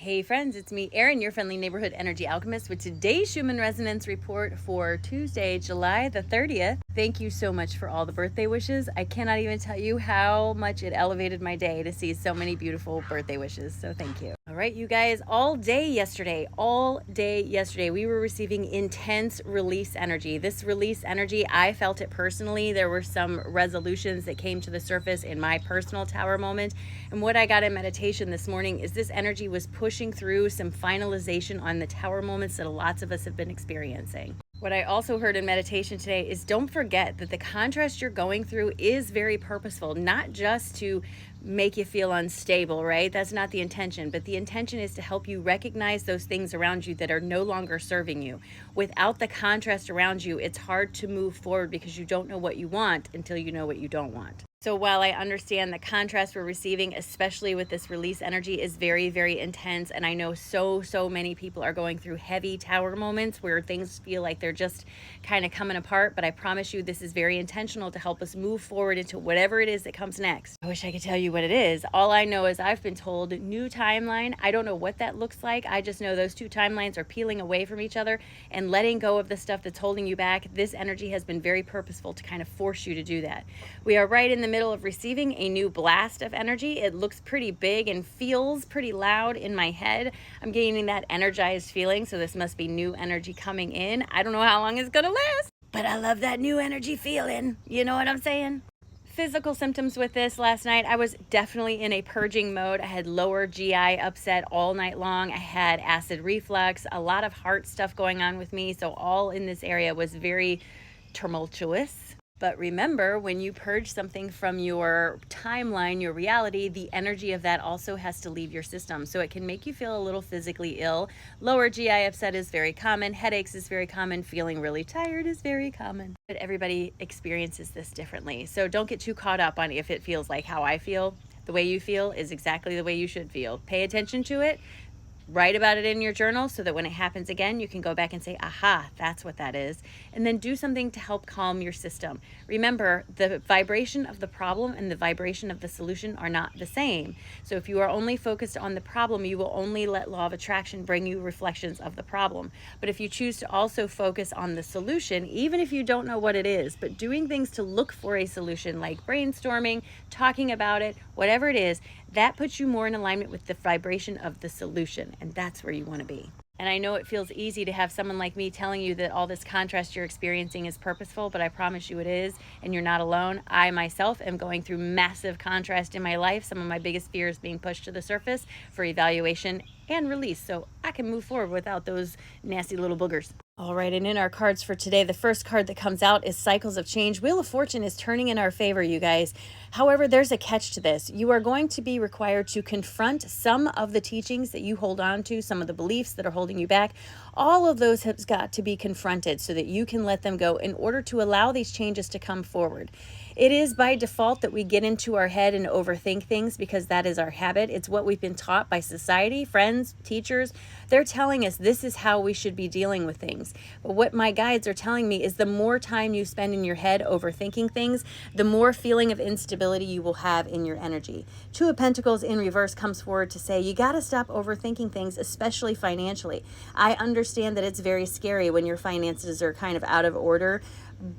Hey friends, it's me, Erin, your friendly neighborhood energy alchemist with today's Schumann Resonance Report for Tuesday, July the 30th. Thank you so much for all the birthday wishes. I cannot even tell you how much it elevated my day to see so many beautiful birthday wishes, so thank you. All right, you guys, all day yesterday, we were receiving intense release energy. This release energy, I felt it personally. There were some resolutions that came to the surface in my personal tower moment. And what I got in meditation this morning is this energy was pushing through some finalization on the tower moments that lots of us have been experiencing. What I also heard in meditation today is don't forget that the contrast you're going through is very purposeful, not just to make you feel unstable, right? That's not the intention, but the intention is to help you recognize those things around you that are no longer serving you. Without the contrast around you, it's hard to move forward because you don't know what you want until you know what you don't want. So while I understand the contrast we're receiving, especially with this release energy, is very, very intense, and I know so many people are going through heavy tower moments where things feel like they're just kind of coming apart, but I promise you this is very intentional to help us move forward into whatever it is that comes next. I wish I could tell you what it is. All I know is I've been told new timeline. I don't know what that looks like. I just know those two timelines are peeling away from each other and letting go of the stuff that's holding you back. This energy has been very purposeful to kind of force you to do that. We are right in the middle of receiving a new blast of energy. It looks pretty big and feels pretty loud in my head. I'm getting that energized feeling, so this must be new energy coming in. I don't know how long it's gonna last, but I love that new energy feeling. You know what I'm saying? Physical symptoms with this last night, I was definitely in a purging mode. I had lower GI upset all night long. I had acid reflux, a lot of heart stuff going on with me. So all in this area was very tumultuous. But remember, when you purge something from your timeline, your reality, the energy of that also has to leave your system. So it can make you feel a little physically ill. Lower GI upset is very common. Headaches is very common. Feeling really tired is very common. But everybody experiences this differently. So don't get too caught up on if it feels like how I feel. The way you feel is exactly the way you should feel. Pay attention to it. Write about it in your journal so that when it happens again, you can go back and say, aha, that's what that is. And then do something to help calm your system. Remember, the vibration of the problem and the vibration of the solution are not the same. So if you are only focused on the problem, you will only let law of attraction bring you reflections of the problem. But if you choose to also focus on the solution, even if you don't know what it is, but doing things to look for a solution like brainstorming, talking about it, whatever it is, that puts you more in alignment with the vibration of the solution, and that's where you want to be. And I know it feels easy to have someone like me telling you that all this contrast you're experiencing is purposeful, but I promise you it is, and you're not alone. I myself am going through massive contrast in my life, some of my biggest fears being pushed to the surface for evaluation and release, so I can move forward without those nasty little boogers. All right, and in our cards for today, the first card that comes out is Cycles of Change. Wheel of Fortune is turning in our favor, you guys. However, there's a catch to this. You are going to be required to confront some of the teachings that you hold on to, some of the beliefs that are holding you back. All of those have got to be confronted so that you can let them go in order to allow these changes to come forward. It is by default that we get into our head and overthink things because that is our habit. It's what we've been taught by society, friends, teachers. They're telling us this is how we should be dealing with things. But what my guides are telling me is the more time you spend in your head overthinking things, the more feeling of instability you will have in your energy. Two of Pentacles in reverse comes forward to say you got to stop overthinking things, especially financially. I understand that it's very scary when your finances are kind of out of order.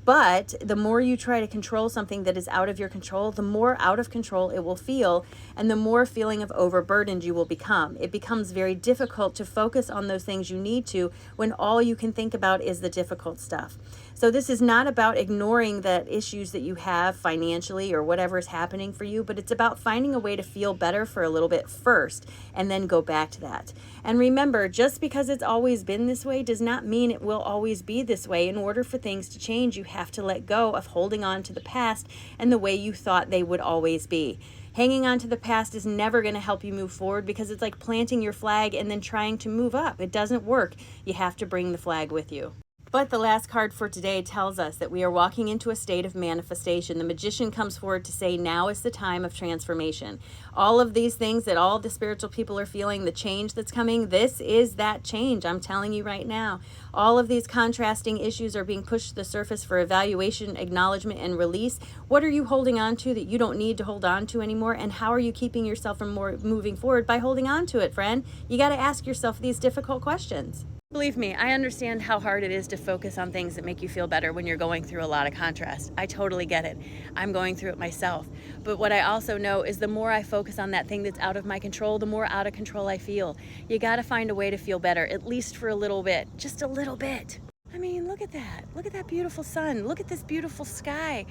But the more you try to control something that is out of your control, the more out of control it will feel, and the more feeling of overburdened you will become. It becomes very difficult to focus on those things you need to when all you can think about is the difficult stuff. So this is not about ignoring the issues that you have financially or whatever is happening for you, but it's about finding a way to feel better for a little bit first and then go back to that. And remember, just because it's always been this way does not mean it will always be this way. In order for things to change, you have to let go of holding on to the past and the way you thought they would always be. Hanging on to the past is never going to help you move forward because it's like planting your flag and then trying to move up. It doesn't work. You have to bring the flag with you. But the last card for today tells us that we are walking into a state of manifestation. The magician comes forward to say now is the time of transformation. All of these things that all the spiritual people are feeling, the change that's coming, this is that change. I'm telling you right now. All of these contrasting issues are being pushed to the surface for evaluation, acknowledgement, and release. What are you holding on to that you don't need to hold on to anymore? And how are you keeping yourself from moving forward by holding on to it, friend? You got to ask yourself these difficult questions. Believe me, I understand how hard it is to focus on things that make you feel better when you're going through a lot of contrast. I totally get it. I'm going through it myself. But what I also know is the more I focus on that thing that's out of my control, the more out of control I feel. You got to find a way to feel better, at least for a little bit, just a little bit. I mean, look at that. Look at that beautiful sun. Look at this beautiful sky.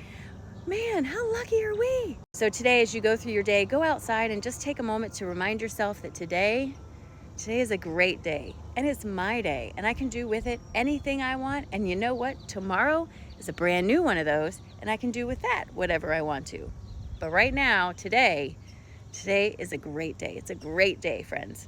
Man, how lucky are we? So today, as you go through your day, go outside and just take a moment to remind yourself that today is a great day, and it's my day, and I can do with it anything I want. And you know what? Tomorrow is a brand new one of those, and I can do with that whatever I want to. But right now, today is a great day. It's a great day, friends.